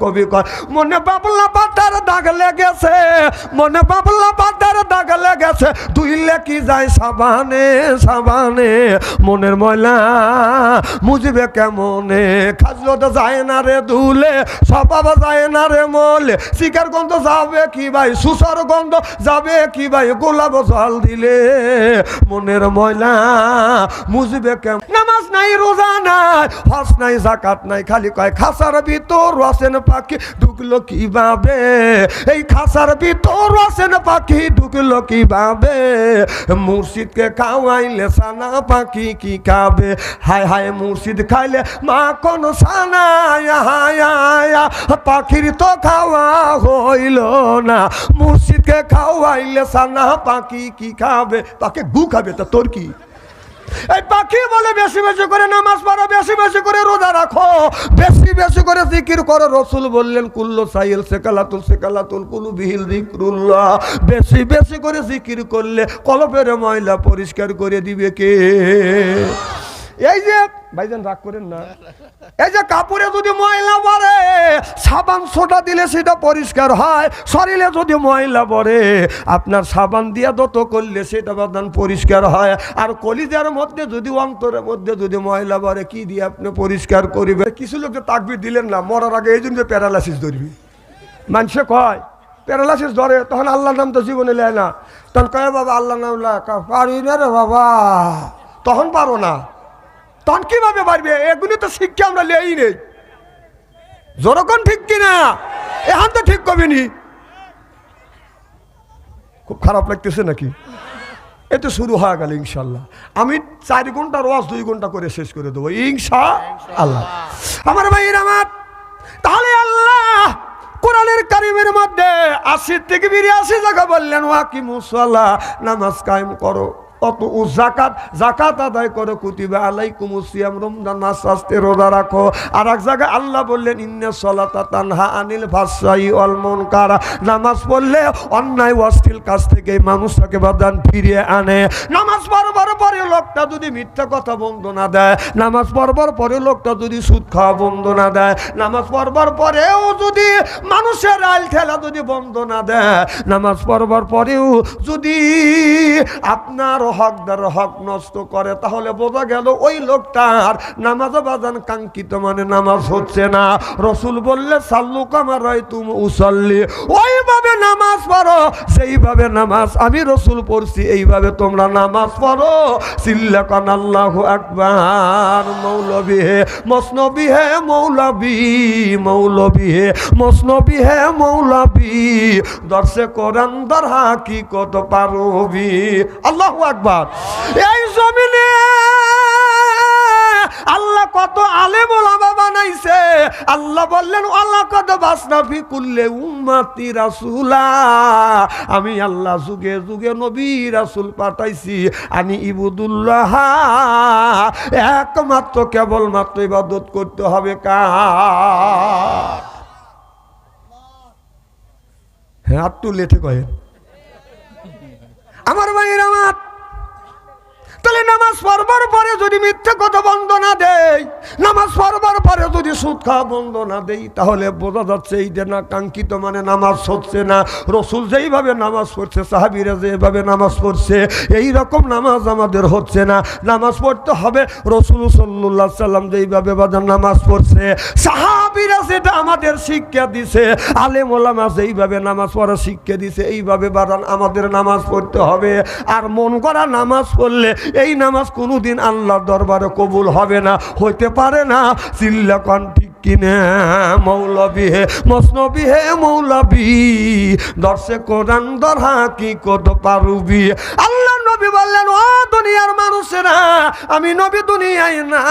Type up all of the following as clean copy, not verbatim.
কবি কয় মনে বাবলা পাতার দাগ লেগেছে, মনে বাবলা পাতার দাগ লেগেছে, ধুইলে কি যায় সাবানে সাবানে, মনের ময়লা মুজবে কেমনে, খাজলো তো যায় না রে ধুলে, স্বভাব যায় না রে মলে, শিকার গন্ধ যাবে কি ভাই, সুসর গন্ধ যাবে কি ভাই, গোলাপ জল দিলে মনের ময়লা মুজবে কেমন। নামাজ নাই, রোজা নাই, হজ নাই, যাকাত নাই, খালি কয় খাসার ভিতর আছেন পাখি ঢুকলো কিভাবে, এই খাসার ভিতর আছেন পাখি ঢুকলো কিভাবে, মুর্শিদকে খাওয়াইলে সানা পাখি কি খাবে, হায় হায় মুর্শিদ খাইলে মা কোন সানা, পাখির তো খাওয়া হইল না, মুর্শিদকে খাওয়াইলে সানা পাখি কি খাবে, পাখি গু খাবে, তা তোর কি। এই পাখি বলে বেশি বেশি করে নামাজ পড়ো, বেশি বেশি করে রোজা রাখো, বেশি বেশি করে জিকির করো। রসুল বললেন কুল্লু সাইল সেকালাতুল কুলু বিহিল যিকরুল্লাহ, বেশি বেশি করে জিকির করলে কলবের ময়লা পরিষ্কার করে দিবে কে। এই যে ভাইজান রাগ করেন না, এই যে কাপড়ে যদি ময়লা পড়ে সাবান সোডা দিলে সেটা পরিষ্কার হয়, শরীরে যদি ময়লা পড়ে আপনার সাবান দিয়ে দত করলে সেটা বাদান পরিষ্কার হয়, আর কলিজার মধ্যে যদি অন্তরের মধ্যে যদি ময়লা পড়ে কি দিয়ে আপনি পরিষ্কার করবে। কিছু লোক যে তাকবীর দিলেন না মরার আগে এই জন্য প্যারালাইসিস ধরবি, মানুষে কয় প্যারালাইসিস ধরে, তখন আল্লাহর নাম তো জীবনে নেয় না, তখন কয় বাবা আল্লাহ নাম পারি না রে বাবা, তখন পারো না, তখন কিভাবে পারবে। এগুলি তো শিক্ষা আমরা লেই নেই, যখন ঠিক কিনা এখন তো ঠিক কবিনি। খুব খারাপ লাগতেছে নাকি? এ তো শুরু হয়ে গেল ইনশাল্লাহ। আমি 4 ঘন্টার ওয়াজ 2 ঘন্টা করে শেষ করে দেবো ইনশাআল্লাহ। আমার ভাইয়ের আমার, তাহলে আল্লাহ কোরআনের কারিমের মধ্যে 80 থেকে 82 জায়গা বললেন ওয়াকিমুস সালাহ, নামাজ কায়েম করো, অত জাকাত আদায় করো, কুতিবা আলাইকুমুস সিয়াম, রমজান মাস আসতে রোজা রাখো। আর এক জায়গায় আল্লাহ বললেন ইন্নাস সালাতা তানহা আনিল ফাহশাই ওয়াল মুনকার, নামাজ পড়লে অন্যায় অশ্লীল কাজ থেকে মানুষটাকে বাদান ফিরিয়ে আনে। নামাজ পড়বার পরে লোকটা যদি মিথ্যা কথা বন্ধ না দেয়, নামাজ পড়বার পরে লোকটা যদি সুদ খাওয়া বন্ধ না দেয়, নামাজ পড়বার পরেও যদি মানুষের আইল ঠেলা যদি বন্ধ না দেয়, নামাজ পড়বার পরেও যদি আপনার হকদার হক নষ্ট করে, তাহলে বোঝা গেল ওই লোকটার নামাজ বাজান কাঙ্ক্ষিত মানে নামাজ হচ্ছে না। রসুল বললে সাল্লু কামা রাআইতুম উসাল্লি, ওইভাবে নামাজ পড়ো সেইভাবে নামাজ আমি রসুল পড়ছি এইভাবে তোমরা নামাজ পড়ো। সিল্লাকান আল্লাহু আকবার, মৌলবী হে মসনবী হে মৌলবী, মৌলবী হে মসনবী হে মৌলবী, দর্শে কোরআন দর হাকিকত পারবি। আল্লাহু আকবার। এই জমিনে আল্লাহ কত আলেম ওলামা বানাইছে। আল্লাহ বললেন ওয়ালাকাদ বাসনা ফি কুল্লি উম্মাতি রাসূলা, আমি আল্লাহ যুগে যুগে নবী রাসূল পাঠাইছি, আমি ইবুদুল্লাহ, একমাত্র কেবলমাত্র ইবাদত করতে হবে কার। হ্যাঁ আর তুলে ঠিক হয় আমার ভাইয়ের আমার। তাহলে নামাজ পড়বার পরে যদি মিথ্যে কথা বন্ধ না দেয়, নামাজ পড়বার পরে যদি সুদ খাওয়া বন্ধ না দেই, তাহলে বোঝা যাচ্ছে এই যে না কাঙ্ক্ষিত মানে নামাজ হচ্ছে না। রসুল যেইভাবে নামাজ পড়ছে, সাহাবীরা যেভাবে নামাজ পড়ছে, এই রকম নামাজ আমাদের হচ্ছে না। নামাজ পড়তে হবে রসুল সাল্লাল্লাহু আলাইহি সাল্লাম যেইভাবে বাজার নামাজ পড়ছে, সাহাবীরা যেটা আমাদের শিক্ষা দিছে, আলেম ওলামা যেইভাবে নামাজ পড়া শিক্ষা দিছে, এইভাবে বাজান আমাদের নামাজ পড়তে হবে। আর মন করা নামাজ পড়লে এই নামাজ কোনোদিন আল্লাহর দরবারে কবুল হবে না, হইতে পারে না। চিল্লাকন ঠিক কিনা? মৌলবী হে মসনবী হে মৌলবী, দর্শে কোরআন দর হাকিকত পারবি। আল্লাহ নবী বললেন ও দুনিয়ার মানুষেরা, আমি নবী দুনিয়ায় না,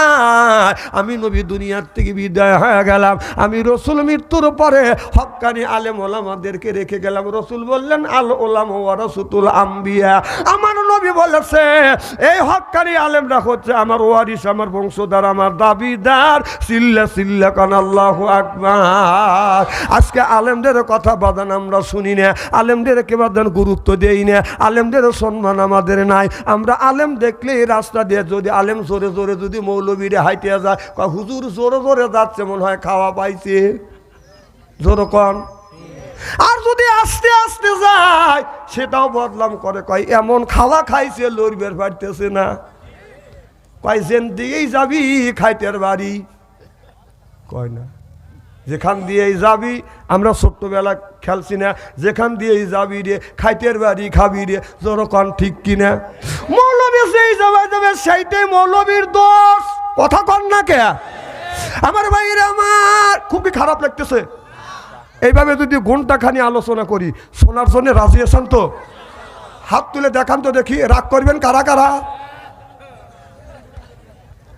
আমি নবী দুনিয়ার থেকে বিদায় হয়ে গেলাম, আমি রসুল মৃত্যুর পরে হক্কানি আলেম ওলামাদেরকে রেখে গেলাম। রসুল বললেন আল ওলামা ওয়ারাসাতুল আম্বিয়া, আমার নবী বলেছে এই হক্কানি আলেমরা হচ্ছে আমার ওয়ারিস, আমার বংশধর, আমার দাবিদার। সিল্লা সিল্লা কান আল্লাহু আকবার। আজকে আলেমদের কথা বাদান আমরা শুনি না, আলেমদেরকে বাদান গুরুত্ব দেই না, আলেমদের সম্মান আমাদের নাই। আমরা আলেম দেখলে রাস্তা দিয়ে যদি আলেম জোরে জোরে যদি মৌলবীরে হাইটে যায়, হুজুর জোরে জোরে যাচ্ছে, মনে হয় খাওয়া পাইছে। যেরকম। আর যদি আস্তে আস্তে যায় সেটাও বদলাম করে, কয় এমন খাওয়া খাইছে লড়বের পারতেছে না, কয় যেন দিয়েই যাবি খাইতের বাড়ি, কয় না যেখান দিয়েই যাবি। আমরা ছোট্টবেলা খেলছি না, যেখান দিয়েই যাবি রে খাইতের বাড়ি খাবি রে, যেরকম ঠিক কিনা? মৌলবী সেই যাবে সেইটাই মৌলবীর দোষ, কথা কন না কে? আমার ভাইরা আমার খুবই খারাপ লাগতেছে। এইভাবে যদি ঘন্টা খানি আলোচনা করি, শোনার জন্য রাজি আছেন তো? হাত তুলে দেখান তো দেখি, রাগ করবেন কারা কারা?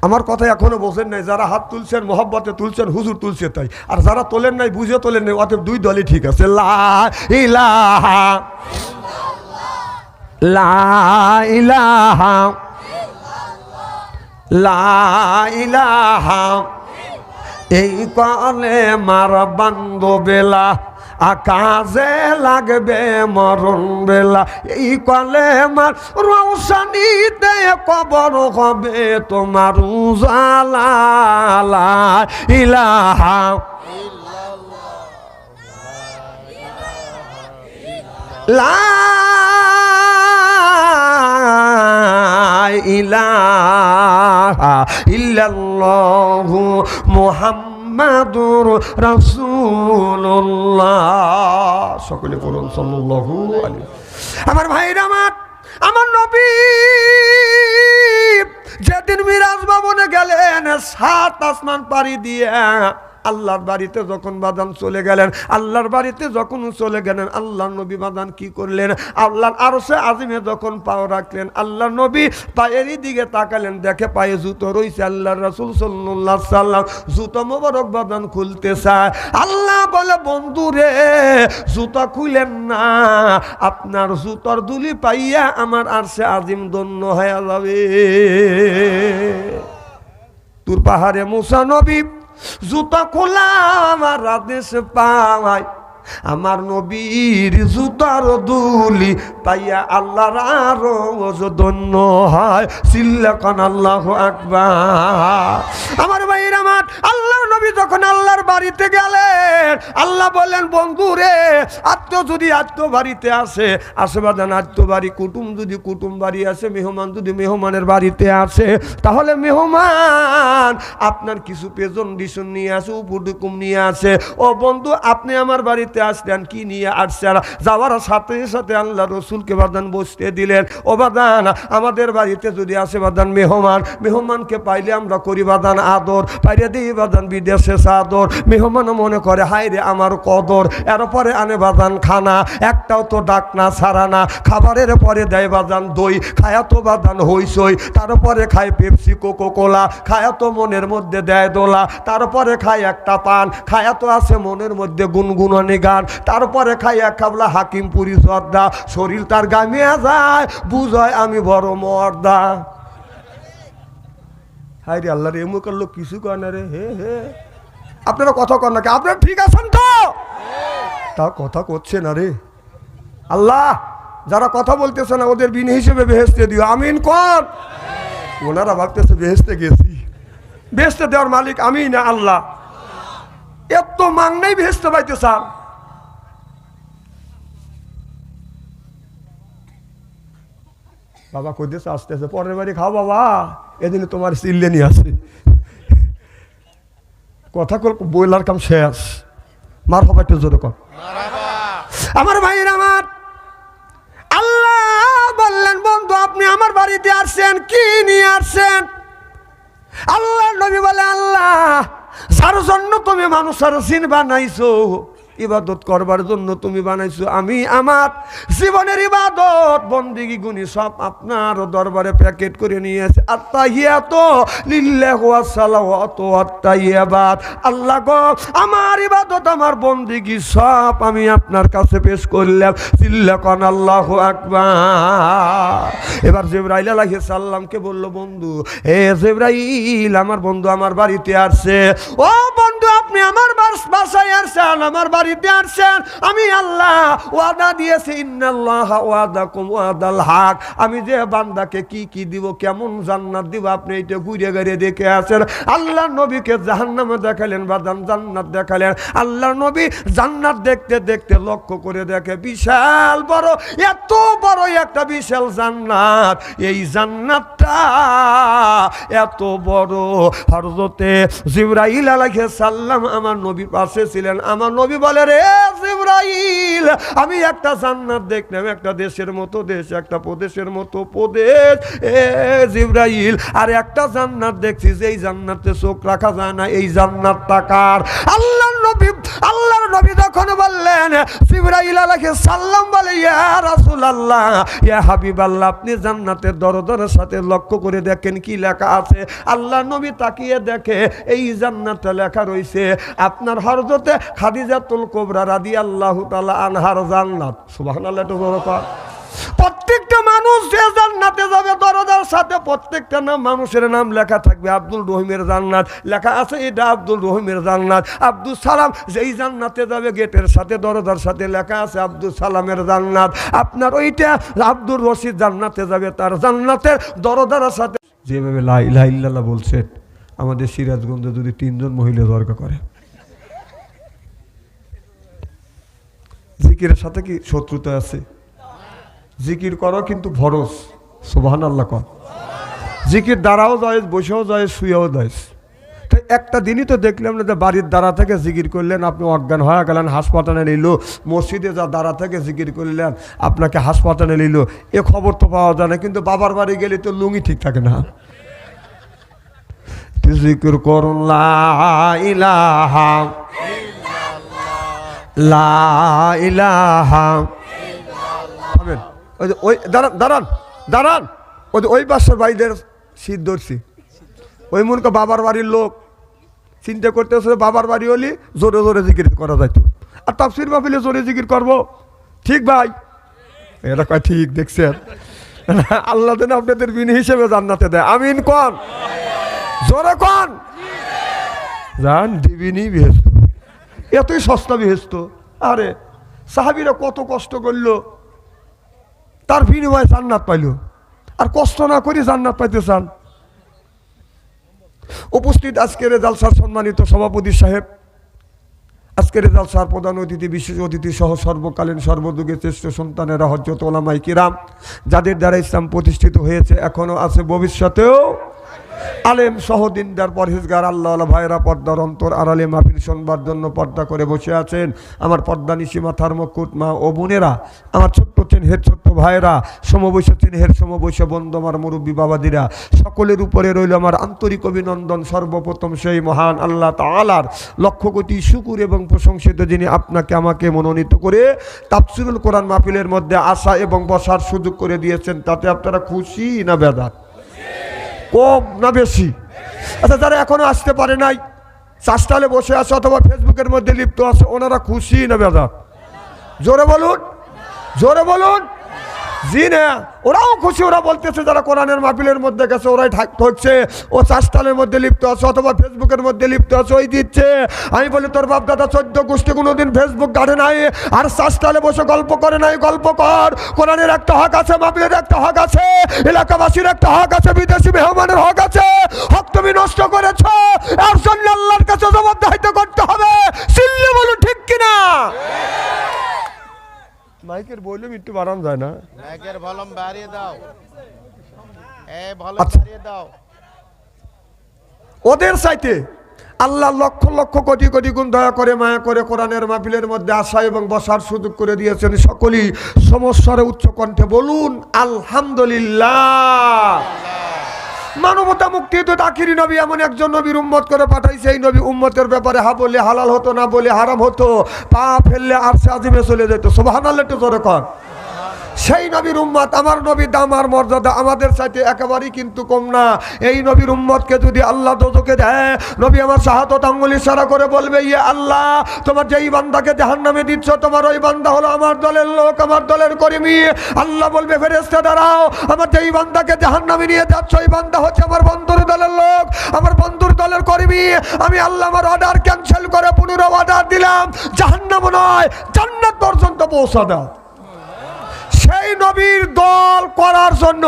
আমার কথা এখনো বোঝেন নাই, যারা হাত তুলছেন মহব্বতে তুলছেন, হুজুর তুলছে তাই, আর যারা তোলেন নাই বুঝে তোলেন নাই, অতএব দুই দলই ঠিক আছে। লা ইলাহা লা ইলাহা লা ইলাহা, এই কালে মার বান্ধবেলা আকাশে লাগবে মরণ বেলা, এই কালে মার রৌশনীতে কবর হবে তোমার উজালা। লা ইলাহা লা ইলাহা ইল্লাল্লাহু মুহাম্মাদুর রাসূলুল্লাহ। সকলে বলুন সাল্লাল্লাহু আলাইহি। আমার ভাইরা আমার নবী যেদিন মিরাজ ভবনে গেলেন, 7 আসমান পাড়ি দিয়ে আল্লাহর বাড়িতে যখন বাদান চলে গেলেন, আল্লাহর বাড়িতে যখন চলে গেলেন, আল্লাহর নবী বাদান কি করলেন? আল্লাহর আরশে আজিমে যখন পাও রাখলেন, আল্লাহর নবী পায়েরই দিকে তাকালেন, দেখে পায়ে জুতো রয়েছে। আল্লাহর রাসূল সাল্লাল্লাহু আলাইহি সাল্লাম জুতো মোবারক বাদান খুলতে চায়। আল্লাহ বলে, বন্ধু রে জুতা খুলেন না, আপনার জুতোর দুলি পাইয়া আমার আরশে আজিম ধন্য হয়ে যাবে। তুর পাহাড়ে মুসা নবী জুতা খোলা আমার আদেশ পাওয়ায়, আমার নবীর জুতার দুলি পাইয়া আল্লাহর আরো ধন্য হয়। সিল্লাকান আল্লাহু আকবার। আমার ভাইরা আমার আল্লাহর নবী যখন আল্লাহর বাড়িতে গেলেন, আল্লাহ বললেন, বন্ধু রে আত্মীয় যদি আত্মীয় বাড়িতে আসে বাদান আত্মীয় বাড়ি, কুটুম যদি কুটুম বাড়ি আসে, মেহমান যদি মেহমানের বাড়িতে আসে, তাহলে মেহমান আপনার কিছু পেজন ডিশন নিয়ে আসে, উপডুকুম নিয়ে আসে। ও বন্ধু আপনি আমার বাড়িতে আসলেন, কি নিয়ে আসছেন? যাওয়ার সাথে সাথে আল্লাহ রসুলকে বাদান বসতে দিলেন। ও বাদান আমাদের বাড়িতে যদি আসে বাদান মেহমানকে পাইলে আমরা করি বাদান আদর, পাইলে দিই বাদান বিদেশে সাদর। মেহমান মনে করে হাই রে আমার কদর, এরপরে আনে বাদান খানা, একটাও তো ডাক না ছাড়া না। খাবারের পরে দেয় বাদান দই, খায়া তো বাদান হইসই, তারপরে খায় পেপসি কোকো কোলা, খায়া তো মনের মধ্যে দেয় দোলা, তারপরে খায় একটা পান, খায়া তো আছে মনের মধ্যে গুনগুনানি গান, তারপরে খাই এক খাবলা হাকিমপুরি জর্দা, শরীর তার গামিয়া যায়, বুঝয় আমি বড় মর্দা। হাই রে আল্লাহ রে, এমুকার লোক কিছু কয় না রে। হে হে, আপনারা কথা কন না, আপনারা ঠিক আছেন তো? তা কথা করছে না রে। আল্লাহ যারা কথা বলতেছে না ওদের বিন হিসেবে বেহেশতে দিও, আমিন কর। ওনারা ভাবতেছে বেহেশতে গেছি, বেহেশতে দেওয়ার মালিক আমি না আল্লাহ। এত মাংনাই বেহেশতে পাইতে চান। বাবা কইতেছে আস্তে আস্তে পরের বাড়ি খাও বাবা, এদিনে তোমার চিল্লে নিয়ে আসে। কথা বইলার কাম শেষ। মার হবা একটু জোরে কর। আমার ভাইয়ের আমার আল্লাহ বললেন, বন্ধু আপনি আমার বাড়িতে আসছেন, কি নিয়ে আসছেন? আল্লাহ নবী বলে, আল্লাহ যার জন্য তুমি মানুষের জিন বানাইছো, ইবাদত করবার জন্য তুমি বানাইছো, আমি আমার জীবনের ইবাদত বন্দেগী গুনি সব আপনার দরবারে প্যাকেট করে নিয়েছে। আত্তাহিয়াতু লিল্লাহি ওয়া সালাওয়াতু ওয়াত তাইয়্যিবাত। আল্লাহ গো আমার ইবাদত আমার বন্দেগী সব আমি আপনার কাছে পেশ করলাম। সিল্লাকান আল্লাহু আকবার। এবার জিবরাইল আলাইহিস সালামকে বলল, বন্ধু হে জিবরাইল আমার বন্ধু আমার বাড়িতে আসছে। ও বন্ধু আপনি আমার বাসায় আসছেন, আমার বাড়িতে আসছেন, আমি আল্লাহ ওয়াদা দিয়েছি, ইন্নাল্লাহা ওয়াদাকুম ওয়াদাল হক, আমি যে বান্দাকে কি কি দিব, কেমন জান্নাত দিব, আপনি এটা ঘুরে ঘুরে দেখে আসেন। আল্লাহ নবীকে জাহান্নামে দেখালেন, বাদান জান্নাত দেখালেন। আল্লাহ নবী জান্নাত দেখতে দেখতে লক্ষ্য করে দেখে বিশাল বড়, এত বড় একটা বিশাল জান্নাত। এই জান্নাতটা এত বড়, হযরতে জিবরাইল আলাইহিস সালাম আমার নবীর পাশে ছিলেন। আমার নবী বলে, রে জিবরাইল, আমি একটা জান্নাত দেখলাম, একটা দেশের মতো দেশ, একটা প্রদেশের মতো প্রদেশ। এ জিবরাইল, আর একটা জান্নাত দেখছি, যেই জান্নাতে চোখ রাখা যায় না। এই জান্নাতটা কার? আল্লাহর নবী তখন বললেন, জিবরাইল আলাইহিস সালাম বলে, ইয়া রাসূলুল্লাহ, ইয়া হাবিবাল্লাহ, আপনি জান্নাতের দরজার সাথে লক্ষ্য করে দেখেন কি লেখা আছে। আল্লাহ নবী তাকিয়ে দেখে, এই জান্নাতটা লেখা রয়েছে আপনার হযরতে খাদিজাতুল কুবরা রাদিয়াল্লাহু তাআলা আনহার জান্নাত। সুবহানাল্লাহ। তো বরকত। প্রত্যেকটা মানুষ যে জান্নাতে যাবে দরজার সাথে প্রত্যেকটা মানুষের নাম লেখা থাকবে। আব্দুল রহিমের জান্নাত লেখা আছে, এটা আব্দুল রহিমের জান্নাত। আব্দুল সালাম যেই জান্নাতে যাবে গেটের সাথে দরজার সাথে লেখা আছে আব্দুল সালামের জান্নাত। আপনার ওইটা আব্দুল রশিদ জান্নাতে যাবে, তার জান্নাতের দরজার সাথে। যেভাবে লা ইলাহা ইল্লাল্লাহ বলছেন, আমাদের সিরাজগঞ্জে যদি 3 জন মহিলা দরকার করে, জিকিরের সাথে কি শত্রুতা আছে? জিকির করো কিন্তু ফরজ। সুবহানাল্লাহ কর। জিকির দ্বারাও যায়, বসেও যায়, শুয়েও যায়। তো একটা দিনই তো দেখলাম না যে বাড়ির দ্বারা থেকে জিকির করলেন, আপনি অজ্ঞান হয়ে গেলেন, হাসপাতালে নিল। মসজিদে যা দ্বারা থেকে জিকির করলেন, আপনাকে হাসপাতালে নিল। এ খবর তো পাওয়া যায় না। কিন্তু বাবার বাড়ি গেলে তো লুঙ্গি ঠিক থাকে না। জিকির করুন লা ইলাহা লা ইলাহা। ওই দাঁড়ান, ওই পাশের ভাইদের শীত ধরছি। ওই মনে বাবার বাড়ির লোক চিন্তা করতেছে, বাবার বাড়ি হলে জোরে জোরে জিকির করা যাইত, আর তাফসীর মাহফিলে জোরে জিকির করবো। ঠিক ভাই? এটা কয় ঠিক। দেখছেন, আল্লাহ যেন আপনাদের বিনি হিসেবে জান্নাতে দেয়। আমিন কোন, জোরে কোন। জান দিবিনি বেহেশত, এতই সস্তা বেহেশত। আরে সাহাবীরা কত কষ্ট করলো, তার বিনিময়ে জান্নাত পাইল। আর কষ্ট না করে জান্নাত পাইতে চান? উপস্থিত আজকের জালসার সম্মানিত সভাপতি সাহেব, আজকের জালসার প্রধান অতিথি, বিশেষ অতিথি সহ সর্বকালীন সর্বযুগের শ্রেষ্ঠ সন্তানেরা, হযরত উলামায়ে কিরাম, যাদের দ্বারা ইসলাম প্রতিষ্ঠিত হয়েছে, এখনো আছে, ভবিষ্যতেও আলেম সহদিনদার পরহেজগার আল্লাহওয়ালা ভাইরা, পর্দার অন্তর আড়ালে মাহফিল শুনবার জন্য পর্দা করে বসে আছেন আমার পর্দা নিশি মাথার মুকুট মা ও বোনেরা, আমার ছোট্ট চেনহের ছোট্ট ভাইরা, সমবয়স চেনহের সমবয়স বন্ধু, আমার মুরব্বী বাবাদিরা, সকলের উপরে রইল আমার আন্তরিক অভিনন্দন। সর্বপ্রথম সেই মহান আল্লাহ তাআলার লক্ষ কোটি শুকুর এবং প্রশংসিত, যিনি আপনাকে আমাকে মনোনীত করে তাফসীরুল কোরআন মাহফিলের মধ্যে আসা এবং বসার সুযোগ করে দিয়েছেন। তাতে আপনারা খুশি না বেজার? কম না বেশি? আচ্ছা, যারা এখনো আসতে পারে নাই, চাষটালে বসে আছে অথবা ফেসবুকের মধ্যে লিপ্ত আছে, ওনারা খুশি না বেজার? জোরে বলুন, জোরে বলুন। জি না, ওরাও খুশি। ওরা বলতেছে যারা কোরআনের মাহফিলের মধ্যে গেছে ওরাই ঠকছে, ও চাষটালের মধ্যে লিপ্ত আছে অথবা ফেসবুকের মধ্যে লিপ্ত আছে, ওই দিচ্ছে। আমি বলি, তোর বাপ দাদা 14 গোষ্ঠী কোনোদিন ফেসবুক ঘাটে নাই, আর চাষটালে বসে গল্প করে নাই। গল্প কর। কোরআনের একটা হক আছে, মাহফিলের একটা হক আছে, এলাকাবাসীর একটা হক আছে, বিদেশি মেহমানের হক আছে। হক তুমি নষ্ট করেছ, এর জন্য আল্লাহর কাছে জবাবদিহিত করতে হবে। চিল্লে বলুন ঠিক কিনা? মাইকের ভলিউম একটু বাড়ানো যায় না? মাইকের ভলিউম বাড়িয়ে দাও, বাড়িয়ে দাও। ওদের চাইতে আল্লাহ লক্ষ লক্ষ কোটি কোটি গুণ দয়া করে মায়া করে কোরআনের মাহফিলের মধ্যে আসা এবং বসার সুযোগ করে দিয়েছেন। সকলেই সমস্বরে উচ্চ কণ্ঠে বলুন আলহামদুলিল্লাহ। মানবতা মুক্তি তো আখিরি নবী এমন একজন নবীর উম্মত করে পাঠাইছে। এই নবী উম্মতের ব্যাপারে হা বললে হালাল হতো, না বলে হারাম হতো, পা ফেললে আরশে আজিমে চলে যেত। সুবহানাল্লাহ, একটু জোরে কর। সেই নবীর উম্মত, আমার নবী দাম আর মর্যাদা আমাদের চাইতে একেবারেই কিন্তু কম না। এই নবীর উম্মতকে যদি আল্লাহ দোজখে দেয়, নবী আমার শাহাদাত আঙ্গুল ইশারা করে বলবে, ইয়ে আল্লাহ, তোমার যেই বান্দাকে জাহান্নামে দিচ্ছ, তোমার ওই বান্দা হলো আমার দলের লোক, আমার দলের কর্মী। আল্লাহ বলবে, ফেরেশতা দাঁড়াও, আমার যেই বান্দাকে জাহান্নামে নিয়ে যাচ্ছ, ওই বান্দা হচ্ছে আমার বন্ধুর দলের লোক, আমার বন্ধুর দলের কর্মী। আমি আল্লাহ আমার অর্ডার ক্যান্সেল করে পুনরায় অর্ডার দিলাম, জাহান্নাম নয় জান্নাত পর্যন্ত পৌঁছা দাও। সেই নবীর দল করার জন্য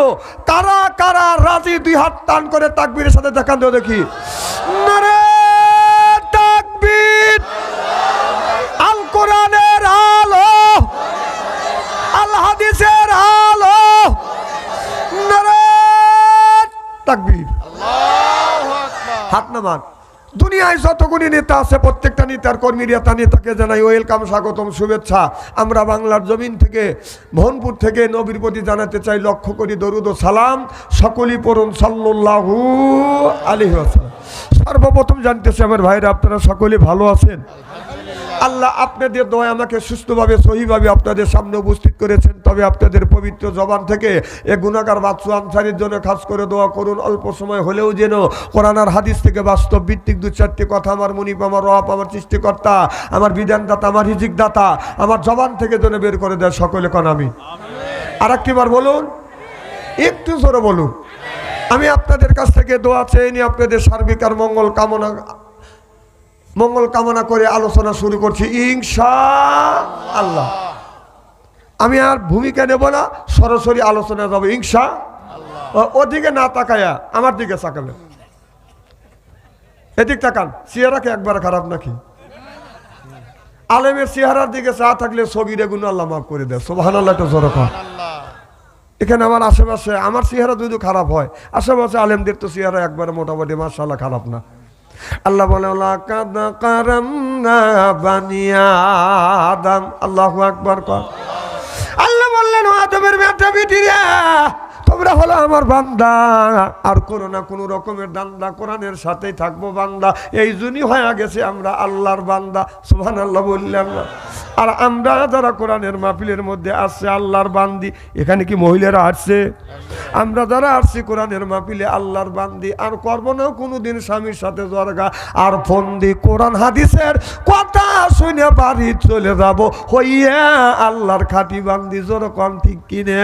কারা কারা রাজি? দুই হাত টান করে তাকবীরের সাথে দেখান দেও দেখি। নারে তাকবীর! আল কোরআনের আলো, আল হাদিসের আলো, নারে তাকবীর! আল্লাহু আকবার। হাত নামান। দুনিয়ায় যতগুলি নেতা আছে, প্রত্যেকটা নেতার নেতাকে জানাই ওয়েলকাম, স্বাগতম, শুভেচ্ছা। আমরা বাংলার জমিন থেকে, মোহনপুর থেকে নবীর প্রতি জানাতে চাই লক্ষ্য করি দরুদ ও সালাম। সকলেই পড়ুন সাল্লাল্লাহু আলাইহি ওয়াসাল্লাম। সর্বপ্রথম জানতেছি আমার ভাইরা, আপনারা সকলে ভালো আছেন? আল্লাহ আপনাদের দোয়া আমাকে সুস্থভাবে সহিভাবে আপনাদের সামনে উপস্থিত করেছেন। তবে আপনাদের পবিত্র জবান থেকে এ গুনাহগার বাদশা আনসারীর জন্য খাস করে দোয়া করুন, অল্প সময় হলেও যেন কোরআন আর হাদিস থেকে বাস্তব ভিত্তিক দু চারটি কথা আমার মুনিব, আমার রব, আমার সৃষ্টিকর্তা, আমার বিধানদাতা, আমার রিজিকদাতা আমার জবান থেকে যেন বের করে দেয়। সকলে কোন আমি আর একটিবার বলুন, একটু জোরে বলুন। আমি আপনাদের কাছ থেকে দোয়া চেয়ে নিয়ে আপনাদের সার্বিক আর মঙ্গল কামনা করে আলোচনা শুরু করছি ইনশাআল্লাহ। আমি আর ভূমিকা নেব না, সরাসরি আলোচনা যাবো ইনশাআল্লাহ। ওদিকে না তাকায়া আমার দিকে তাকাবেন। এদিক তাকান। চেহারাকে একবার খারাপ নাকি? আলেমের চেহারার দিকে চা থাকলে সগীরে গুনাহ আল্লাহ মাফ করে দেয়। সুবহানাল্লাহ, তো জোরে কর। এখানে আমার আশেপাশে আমার চেহারা যদি খারাপ হয়, আশেপাশে আলেমদের তো চেহারা একবারে মোটামুটি মাশাআল্লাহ খারাপ না। আল্লাহ বলে লাকাদ কারামনা বানি আদম। আল্লাহু আকবার কর। আল্লাহ বললেন, ও আদমের বেটা বেটিরা, তোমরা হলো আমার বান্দা, আর করো না কোনো রকমের দান্দা, কোরআনের সাথেই থাকবো বান্দা। এই জন্যই হয়ে গেছে আমরা আল্লাহর বান্দা। সুবহানাল্লাহ বললাম না? আর আমরা যারা কোরআনের মাহফিলের মধ্যে আসছে আল্লাহর বান্দি, এখানে কি মহিলারা আসছে? আমরা যারা আসছি কোরআনের মাহফিলে আল্লাহর বান্দি, আর করবো না কোনোদিন স্বামীর সাথে জরগা আর ফন্দি। কোরআন হাদিসের কথা শুনে বাড়ি চলে যাব হইয়া আল্লাহর খাঁটি বান্দি। জোর কম ঠিক কিনে?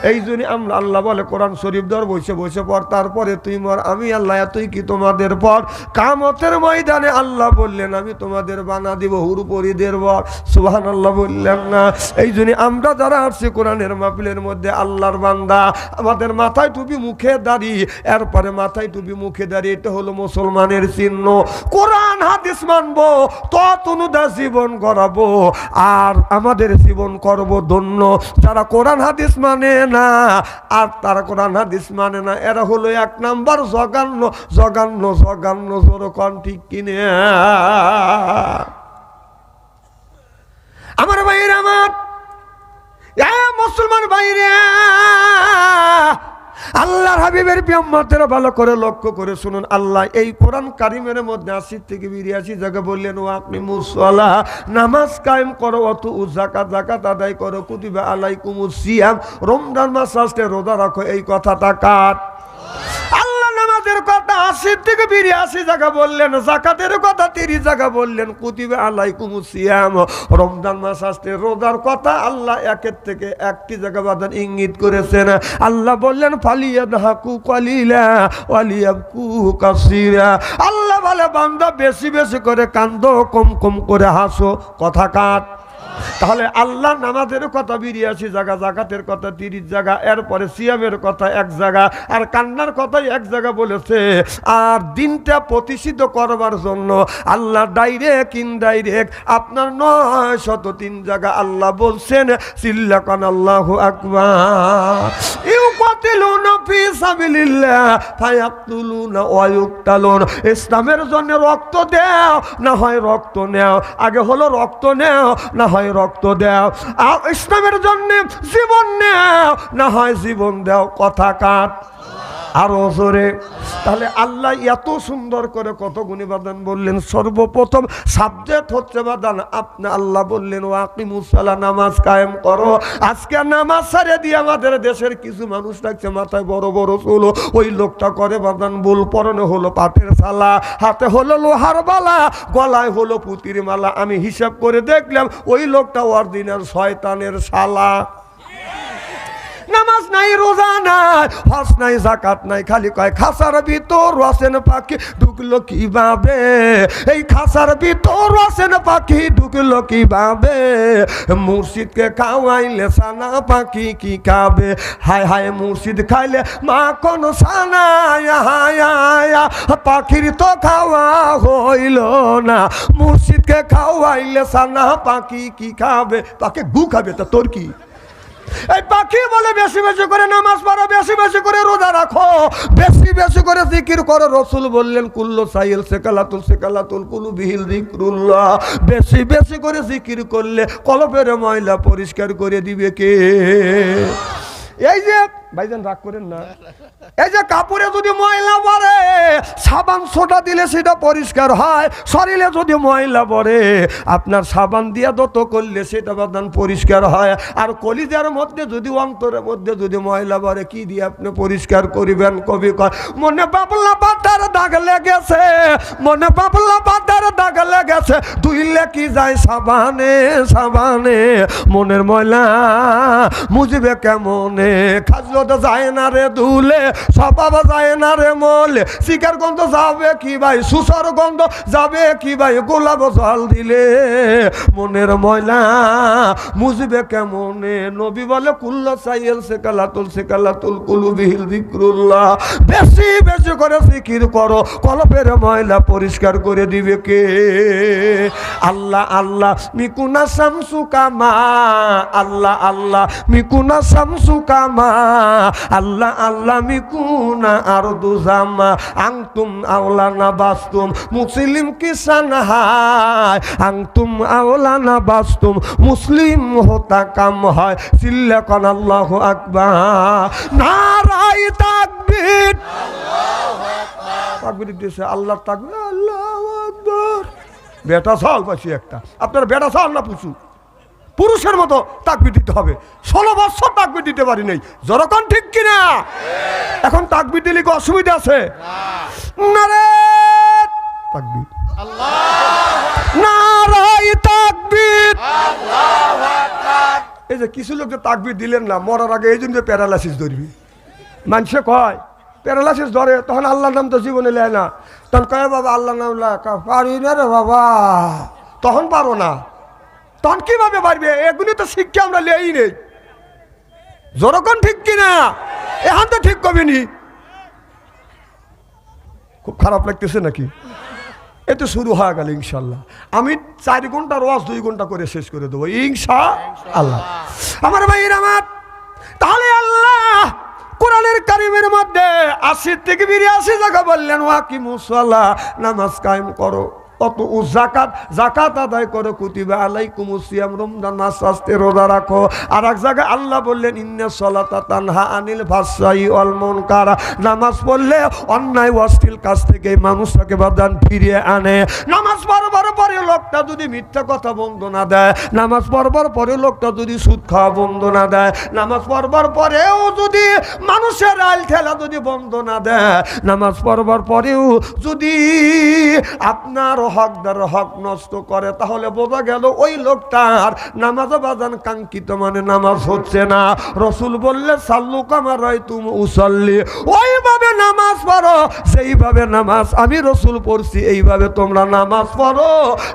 এই জন্য আমরা, আল্লাহ বলে কোরআন শরীফ ধর বসে বসে পর, তারপরে তুই মর, আমি আল্লাহ এতই কি তোমাদের পর। কিয়ামতের ময়দানে আল্লাহ বললেন, আমি তোমাদের বানা দিব হুরপরিদের বর। সুবহানাল্লাহ বললেন না? এই জন্য আমরা যারা আসছি কোরআনের মাহফিলের মধ্যে আল্লাহর বান্দা, আমাদের মাথায় টুপি মুখে দাড়ি, এরপরে মাথায় টুপি মুখে দাড়ি, এটা হলো মুসলমানের চিহ্ন। কোরআন হাদিস মানবো, তত অনুদা জীবন গড়াবো, আর আমাদের জীবন করব ধন্য। যারা কোরআন হাদিস মানে না, আর তারা কোরআন হাদিস মানে না, এরা হলো এক নাম্বার জঘন্য জঘন্য জঘন্য। জোরকন ঠিক কিনে? আমার ভাইরা, আমার মুসলমান ভাইরা, আল্লাহর হাবিবের পিয়াম্মাতেরা ভালো করে লক্ষ্য করে শুনুন। আল্লাহ এই কোরআন কারিমের মধ্যে 80 থেকে 82 জায়গা বললেন, ও আপনি মুসল্লাহ, নামাজ কায়েম করো, অত যাকাত জাকাত আদায় করো, কুতিবা আলাইকুমুস সিয়াম, রমজান মাস আসলে রোজা রাখো। এই কথাটা কার? আল্লাহ নামাজের কথা 80 থেকে 82 জায়গা বললেন, যাকাতের কথা 30 জায়গা বললেন, কুতিবা আলাইকুমুস সিয়াম, রমজান মাস আসলে রোজার কথা আল্লাহ একের থেকে একটি জায়গা বাদান ইঙ্গিত করেছেন। আল্লাহ বললেন, ফালিয়াদহাকু কালিলা ওয়ালিয়াবকু কাসীরা। আল্লাহ বলে, বান্দা বেশি বেশি করে কান্দো, কম কম করে হাসো। কথা কাট? তাহলে আল্লাহ নামাজের কথা 82 জায়গা, জাকাতের কথা 30 জায়গা, এরপরে সিয়ামের কথা 1 জায়গা, আর কান্নার কথাই 1 জায়গা বলেছে। আর দিনটা প্রতিষ্ঠিত করবার জন্য আল্লাহ ডাইরেক্ট ইনডাইরেক্ট আপনার 903 জায়গা আল্লাহ বলছেন চিল্লাকান আল্লাহু আকবার। ইউকাতিলুনা ফি সাবিলিল্লাহ ফায়াকতুলুনা ওয়া ইউকতালুন। ইসলামের জন্য রক্ত দাও, না হয় রক্ত নাও। আগে হলো রক্ত নাও, না হয় রক্ত দাও। আর ইসলামের জন্য জীবন নাও, না হয় জীবন দাও। কথা কাট? আরো জোরে। তাহলে আল্লাহ এত সুন্দর করে কত গুণী বাদান বললেন। সর্বপ্রথম সাবজেক্ট হচ্ছে বাদান আপনি আল্লাহ বললেন ওয়াকিমুস সালাহ, নামাজ কায়েম করো। আজকে নামাজ ছেড়ে দিয়ে আমাদের দেশের কিছু মানুষ থাকছে মাথায় বড় বড় চুল, ওই লোকটা করে বাদান ভুল, পরনে হলো পাটের ছালা, হাতে হলো লোহার বালা, গলায় হলো পুতির মালা। আমি হিসাব করে দেখলাম ওই লোকটা অরিজিনাল শয়তানের শালা। নামাজ নাই, রোজা নাই, হজ নাই, যাকাত নাই, খালি কয় খাসার ভিতর আছেন পাখি ঢুকলো কিভাবে, এই খাসার ভিতর আছেন পাখি ঢুকলো কিভাবে, মুর্শিদকে খাওয়াইলে সানা পাখি কি খাবে, হায় হায় মুর্শিদ খাইলে মাখন সানা, হায় হায় পাখির তো খাওয়া হইল না, মুর্শিদকে খাওয়াইলে সানা পাখি কি খাবে, পাখি গু খাবে, তা তোর কি? এই পাখি বলে বেশি বেশি করে নামাজ পড়ো, বেশি বেশি করে রোজা রাখো, বেশি বেশি করে জিকির করো। রসুল বললেন কুল্লু সাইল সেকালাতুল কুলু বিহিল যিকরুল্লাহ, বেশি বেশি করে জিকির করলে কলবের ময়লা পরিষ্কার করে দিবে কে? এই যে ভাইজান রাগ করেন না, এই যে কাপড়ে যদি ময়লা পড়ে সাবান সোডা দিলে সেটা পরিষ্কার হয়, শরীরে যদি ময়লা পড়ে আপনার সাবান দিয়ে দত করলে সেটা বাদান পরিষ্কার হয়। আর কলিজার মধ্যে যদি অন্তরের মধ্যে যদি ময়লা পড়ে কি দিয়ে আপনি পরিষ্কার করিবেন? কবি কয় মনে পাপলা পাতার দাগ লেগেছে, মনে পাপলা পাতার দাগ লেগেছে, ধুইলে কি যায় সাবানে সাবানে, মনের ময়লা মুজবে কেমনে, খাজলো তো যায় না রে দুলে, স্বভাব যায় না রে মলে, শিকার গন্ধ যাবে কি ভাই, সুসর গন্ধ যাবে কি ভাই, গোলাপ জল দিলে মনের ময়লা মুজবে কেমনে। নবী বলে কুল্লা সাইল সেকালাতুল কুলু বিহিল যিকরুল্লাহ, বেশি বেশি করে জিকির করো, কলবের ময়লা পরিষ্কার করে দিবে কে? আল্লাহ আল্লাহ মিকুনা শামসু কামা, আল্লাহ আল্লাহ মিকুনা শামসু কামা, আল্লাহ আল্লাহ মিকুনা আরদু জামা, আনতুম আওলানা বাস্তুম মুসলিম কিসান হায়, আনতুম আওলানা বাস্তুম মুসলিম হতা কাম হয়, চিল্লা কোন আল্লাহু আকবার, নারায়ে তাকবীর, আল্লাহু আকবার, তাকবীর দিছে আল্লাহ তাকবীর, আল্লাহু আকবার। বেটা চাল পাচ্ছি একটা, আপনার বেটা চাল না পুষু, পুরুষের মতো তাকবীর দিতে হবে। 16 বছর তাকবীর দিতে পারি নাই, যখন ঠিক কিনা? এখন তাকবীর দিলে কি অসুবিধা আছে? নারে তাকবীর, নারায়ে তাকবীর, আল্লাহু আকবার। এই যে কিছু লোক যে তাকবীর দিলেন না মরার আগে, এই জন্য প্যারালাইসিস ধরবি। মানুষে কয় প্যারালাইসিস ধরে, তখন আল্লাহর নাম তো জীবনে নেয় না, তখন কয় বাবা আল্লাহ নাম পারি না রে বাবা, তখন পারো না, তখন কিভাবে পারবে? এগুলি তো শিক্ষা আমরা লেই নেই, যখন ঠিক কিনা? এখন তো ঠিক কবিনি। খুব খারাপ লাগতেছে নাকি? এ তো শুরু হয়ে গেল ইনশাল্লাহ। আমি 4 ঘন্টার ওয়াজ 2 ঘন্টা করে শেষ করে দেবো ইনশাআল্লাহ। আমার ভাইয়ের আমার, তাহলে আল্লাহ কোরআনের কারিমের মধ্যে 80 থেকে 82 জায়গা বললেন ওয়াকিমুস সালাহ, নামাজ কায়েম করো, কত জাকাত, জাকাত আদায় করো, কুতিবা আলাইকুমুস সিয়াম, রমজান মাস আসতে রোজা রাখো। আর এক জায়গায় আল্লাহ বললেন ইন্নাস সালাতা তানহা আনিল ফাহশাই ওয়াল মুনকার, নামাজ পড়লে অন্যায় অশ্লীল কাজ থেকে মানুষটাকে বাদান ফিরিয়ে আনে। নামাজ পড়বার পরে লোকটা যদি মিথ্যা কথা বন্ধ না দেয়, নামাজ পড়বার পরে লোকটা যদি সুদ খাওয়া বন্ধ না দেয়, নামাজ পড়বার পরেও যদি মানুষের আইল ঠেলা যদি বন্ধ না দেয়, নামাজ পড়বার পরেও যদি আপনার হকদার হক নষ্ট করে, তাহলে বোঝা গেল ওই লোকটার নামাজ বাজান কাঙ্ক্ষিত মানে নামাজ হচ্ছে না। রসুল বললে সাল্লু কামা রাআইতুম উসাল্লি, ওইভাবে নামাজ পড়ো সেইভাবে নামাজ আমি রসুল পড়ছি, এইভাবে তোমরা নামাজ পড়ো।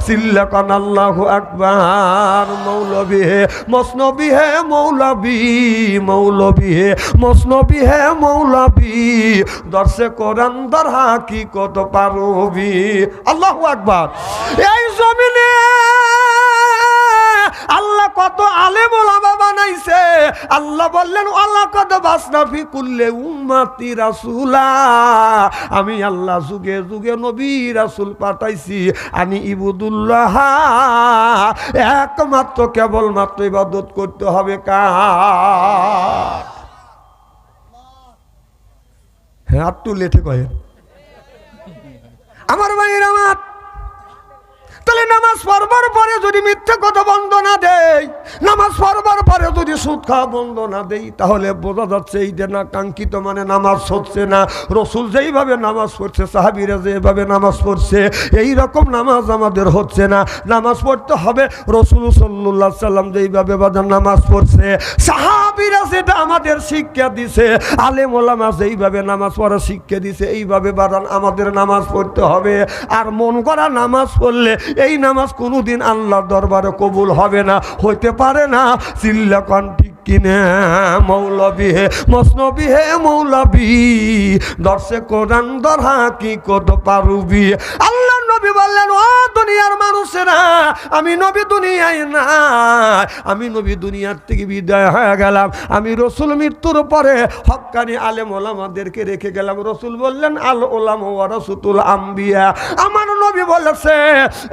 চিল্লা কান আল্লাহু আকবার। মৌলবী হে মসনবী হে মৌলবী, মৌলবী হে মসনবী হে মৌলবী, দর্শে কোরআন দর হাকিকত পারবি। আল্লাহু আকবার। এই জমিনে আল্লাহ কত আলেম ওলামা বানাইছে। আল্লাহ বললেন ওয়ালাকাদ বাসনা ফি কুল্লি উম্মতি রাসূলা, আমি আল্লাহ যুগে যুগে নবী রাসূল পাঠাইছি, আনি ইবুদুল্লাহ, একমাত্র কেবলমাত্র ইবাদত করতে হবে কার? হ্যাঁ আর তুলে ঠিক হয় আমার ভাইয়ের আমার। তাহলে নামাজ পড়বার পরে যদি মিথ্যে কথা বন্ধ না দেই, নামাজ পড়বার পরে যদি সুদ খাওয়া বন্ধ না দেই, তাহলে বোঝা যাচ্ছে এই যে না কাঙ্ক্ষিত মানে নামাজ হচ্ছে না। রসুল যেইভাবে নামাজ পড়ছে, সাহাবীরা যেভাবে নামাজ পড়ছে, এই রকম নামাজ আমাদের হচ্ছে না। নামাজ পড়তে হবে রসুল সাল্লাল্লাহু আলাইহি সাল্লাম যেইভাবে বাজার নামাজ পড়ছে, সাহাবীরা যেটা আমাদের শিক্ষা দিছে, আলেম ওলামা যেইভাবে নামাজ পড়া শিক্ষা দিছে, এইভাবে বাজান আমাদের নামাজ পড়তে হবে। আর মন করা নামাজ পড়লে এই নামাজ কোনোদিন আল্লাহর দরবারে কবুল হবে না, হইতে পারে না। চিল্লা কোন ঠিক কিনা? মৌলবী হে মসনবী হে মৌলবী, দর্শে কোরআন দর হাকিকত পারবি। আল্লাহ নবী বললেন, ও দুনিয়ার মানুষেরা, আমি নবী দুনিয়ায় নাই, আমি নবী দুনিয়ার থেকে বিদায় হয়ে গেলাম। আমি রসুল মৃত্যুর পরে হক্কানি আলেম ওলামাদেরকে রেখে গেলাম। রসুল বললেন, আল ওলামা ওয়ারাসাতুল আম্বিয়া। আমার নবী বলেছে,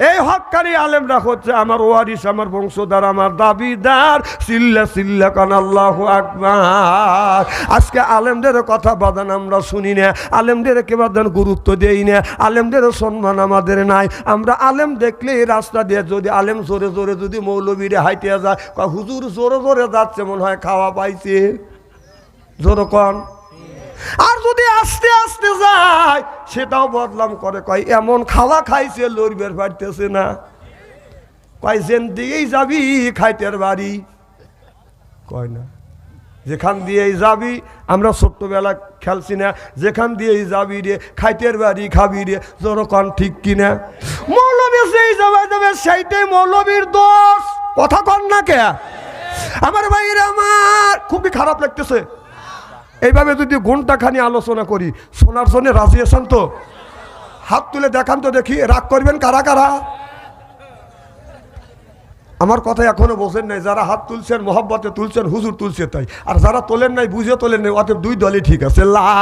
এই হক্কানি আলেমরা হচ্ছে আমার ওয়ারিস, আমার বংশধর, আমার দাবিদার। সিল্লা সিল্লা কান আল্লাহু আকবার। আজকে আলেমদের কথা বাদান আমরা শুনি না, আলেমদেরকে বাদান গুরুত্ব দেই না, আলেমদের সম্মান আমাদের নাই। আমরা আলেম দেখলে রাস্তা দিয়ে যদি আলেম জোরে জোরে যদি মৌলবীরে হাইতে যায়, হুজুর জোরে জোরে যাচ্ছে, মনে হয় খাওয়া পাইছে, জোরে কন। আর যদি আস্তে আস্তে যায়, সেটাও বদলাম করে, কয় এমন খাওয়া খাইছে লড়বের পারতেছে না। কয় যেন দিয়েই যাবি খাইতের বাড়ি, কয় না যেখান দিয়েই যাবি। আমরা ছোট্টবেলা খেলছি না, যেখান দিয়েই যাবি রে খাইতের বাড়ি খাবি রে, যখন ঠিক কিনা? মৌলবী সেই যাবে যাবে, সেইটাই মৌলবীর দোষ। কথা কন না কে আমার ভাইরা? আমার খুবই খারাপ লাগতেছে এইভাবে যদি ঘন্টাখানি আলোচনা করি। শোনার জন্য রাজি আছেন তো? হাত তুলে দেখান তো দেখি, রাগ করবেন কারা কারা? আমার কথা এখনো বোঝেন নাই। যারা হাত তুলছেন মোহাব্বতে তুলছেন, হুজুর তুলছে তাই, আর যারা তোলেন নাই বুঝে তোলেন নাই, অতএব দুই দলই ঠিক আছে। লা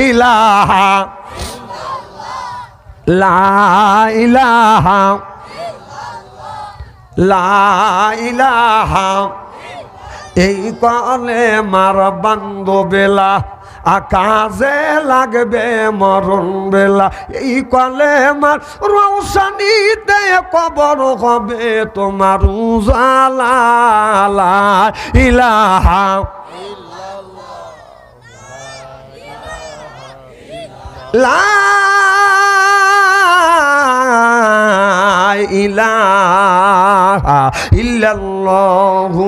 ইলাহা লা ইলাহা লা ইলাহা, এই কলে মার বান্ধবেলা আকাশে লাগবে মরণ বেলা, এই কলে মার রৌশনীতে কবর হবে তোমার উজালা। লা ইলাহা লা ইলাহা ইল্লাল্লাহু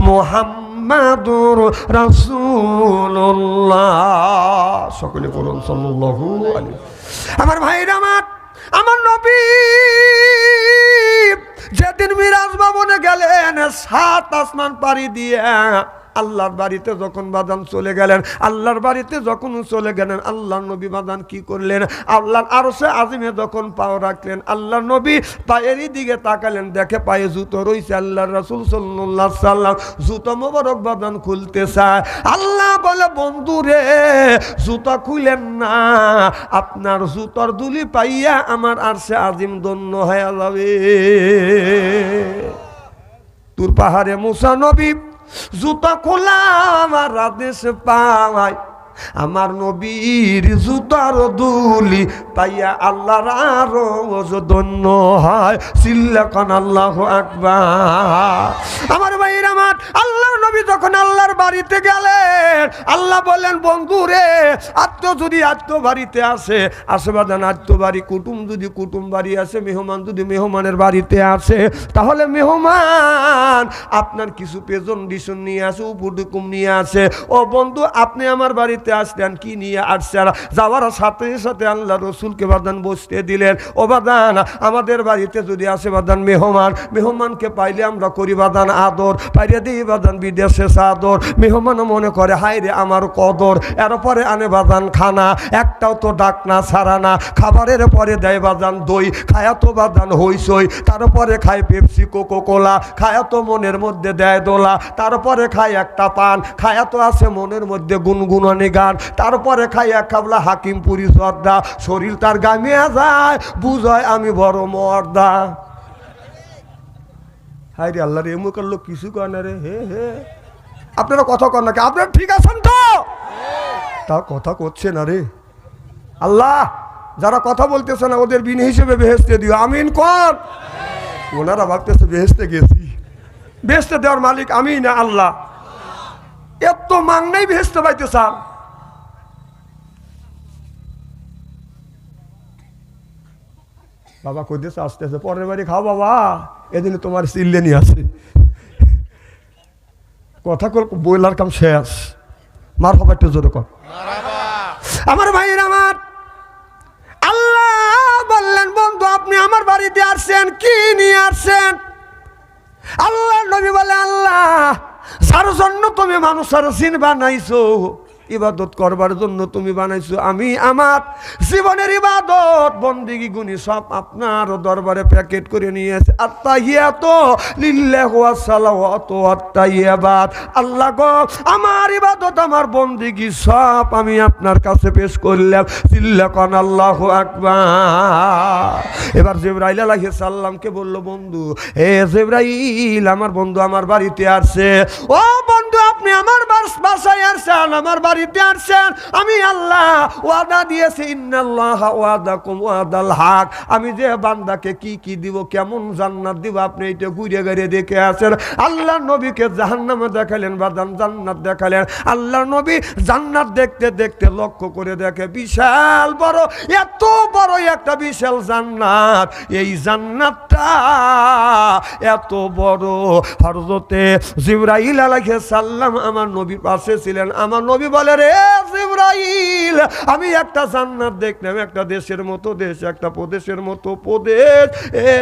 মুহাম্মাদুর রাসূলুল্লাহ। সকলে বলুন সাল্লাল্লাহু আলাইহি। আমার ভাইরা, আমার নবী যেদিন মিরাজ ভবনে গেলেন, 7 আসমান পাড়ি দিয়ে আল্লাহর বাড়িতে যখন বাদান চলে গেলেন, আল্লাহর বাড়িতে যখন চলে গেলেন, আল্লাহর নবী বাদান কি করলেন? আল্লাহর আরশে আজিমে যখন পাও রাখলেন, আল্লাহর নবী পায়েরই দিকে তাকালেন, দেখে পায়ে জুতো রয়েছে। আল্লাহর রাসূল সাল্লাল্লাহু আলাইহি সাল্লাম জুতো মোবারক বাদান খুলতে চায়। আল্লাহ বলে, বন্ধু রে, জুতা খুলেন না, আপনার জুতোর দুলি পাইয়া আমার আরশে আজিম ধন্য হয়ে যাবে। তুর পাহাড়ে মুসা নবী জুতা খোলা আমার আদেশ পাওয়ায়, আমার নবীর জুতার দুলি পাইয়া আল্লাহর আরশ ধন্য হয়। সিল্লাকান আল্লাহু আকবার। আমার ভাইরা, আমার আল্লাহর নবী যখন আল্লাহর বাড়িতে গেলেন, আল্লাহ বললেন, বন্ধু রে, যদি বাড়িতে আসে বাদান বাড়ি, কুটুম যদি কুটুম বাড়ি আসে, মেহমান যদি মেহমানের বাড়িতে আসে, তাহলে মেহমান আপনার কিছু প্রেজেন্টেশন নিয়ে আসে, উপঢুকুম নিয়ে আসে। ও বন্ধু, আপনি আমার বাড়িতে আসলেন, কি নিয়ে আসছেন? যাওয়ার সাথে সাথে আল্লাহ রসুলকে বাদান বসতে দিলেন। ও বাদান, আমাদের বাড়িতে যদি আসে বাদান মেহমান, মেহমানকে পাইলে আমরা করি বাদান আদর, পাইলে দিই বাদান বিদেশে সাদর। মেহমান মনে করে হাই রে আমার কদর, এরপরে আনে বাদান খানা, একটাও তো ডাক না ছাড়া না। খাবারের পরে দেয় বাদান দই, খায়া তো বাদান হইসই, তারপরে খায় পেপসি কোকো কোলা, খায়া তো মনের মধ্যে দেয় দোলা, তারপরে খায় একটা পান, খায়া তো আছে মনের মধ্যে গুনগুনানি গান, তারপরে খাই এক খাবলা হাকিমপুরি জর্দা, শরীর তার গামিয়া যায়, বুঝয় আমি বড় মর্দা। হাই রে আল্লাহ রে, এমুকের লোক কিছু কয় না রে। হে হে, আপনারা কথা কন না কে? আপনারা ঠিক আছেন তো? তা কথা করছে না রে। আল্লাহ যারা কথা বলতেছে না ওদের বিন হিসেবে বেহেশতে দিও, আমিন কর। ওনারা ভাবতেছে বেহেশতে গেছি, বেহেশতে দেওয়ার মালিক আমি না আল্লাহ। এত মাংনাই বেহেশতে পাইতে স্যার। বাবা কইতেছে আস্তে আস্তে পরের বাড়ি খাও বাবা, এদিন তোমার চিল্লে নিয়ে আসে কথা বইলার কাম শেষ। মার হবা একটু জোরে কর। আমার ভাইয়ের আমার আল্লাহ বললেন বন্ধু আপনি আমার বাড়িতে আসছেন কি নিয়ে আসছেন? আল্লাহ নবী বলে আল্লাহ যার জন্য তুমি মানুষের জিন বানাইছো, ইবাদত করবার জন্য তুমি বানাইছো, আমি আমার জীবনের ইবাদত বন্দেগী গুনি সব আপনার দরবারে প্যাকেট করে নিয়েছে। আত্তাহিয়াতু লিল্লাহি ওয়া সালাওয়াতু আত-তাইয়্যিবাত। আল্লাহ গো আমার ইবাদত আমার বন্দেগী সব আমি আপনার কাছে পেশ করলাম। চিল্লাকান আল্লাহু আকবার। এবার জিবরাইল আলাইহিস সালামকে বলল বন্ধু হে জিবরাইল আমার বন্ধু আমার বাড়িতে আসছে। ও বন্ধু আপনি আমার বাসায় আসছেন, আমার বাড়িতে আসছেন। আমি আল্লাহ ওয়াদা দিয়েছি ইন্নাল্লাহা ওয়াদাকুম ওয়াদাল হক। আমি যে বান্দাকে কি কি দিব কেমন জান্নাত দিব আপনি এটা ঘুরে ঘুরে দেখে আছেন। আল্লাহ নবীকে জাহান্নামে দেখালেন বাদান জান্নাত দেখালেন। আল্লাহ নবী জান্নাত দেখতে দেখতে লক্ষ্য করে দেখে বিশাল বড়, এত বড় একটা বিশাল জান্নাত। এই জান্নাতটা এত বড়। হযরতে জিবরাইল আলাইহিস সালাম আমার নবীর পাশে ছিলেন। আমার নবী বলে রে জিবরাইল আমি একটা জান্নাত দেখলাম, একটা দেশের মতো দেশ, একটা প্রদেশের মতো প্রদেশ। এ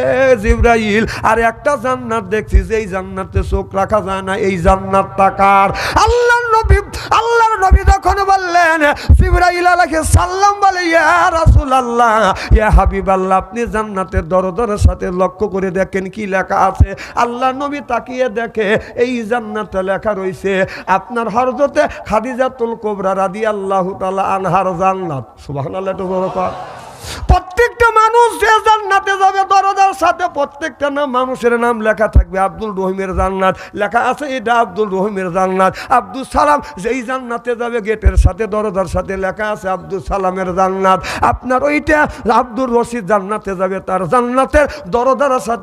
জিবরাইল আর একটা জান্নাত দেখছি যেই জান্নাতে চোখ রাখা যায় না। এই জান্নাতটা কার? আল্লাহর নবী যখন বললেন জিবরাইল আলাইহিস সালাম বলে ইয়া রাসূলুল্লাহ ইয়া হাবিবাল্লাহ আপনি জান্নাতের দরজার সাথে লক্ষ্য করে দেখেন কি লেখা আছে। আল্লাহর নবী তাকিয়ে দেখে এই জান্নাতে লেখা রয়েছে আপনার হযরতে খাদিজাতুল কুবরা রাদিয়াল্লাহু তাআলা আনহার জান্নাত। সুবহানাল্লাহ একটু বড় কর। প্রত্যেকটা মানুষ যে জান্নাতে যাবে দরজার সাথে প্রত্যেকটা নাম মানুষের নাম লেখা থাকবে। আব্দুল রহিমের জান্নাত লেখা আছে, এটা আব্দুল রহিমের জান্নাত। আব্দুল সালাম যেই জান্নাতে যাবে গেটের সাথে দরজার সাথে লেখা আছে আব্দুল সালামের জান্নাত। আপনার ওইটা আব্দুল রশিদ জান্নাতে যাবে তার জান্নাতের দরজার সাথে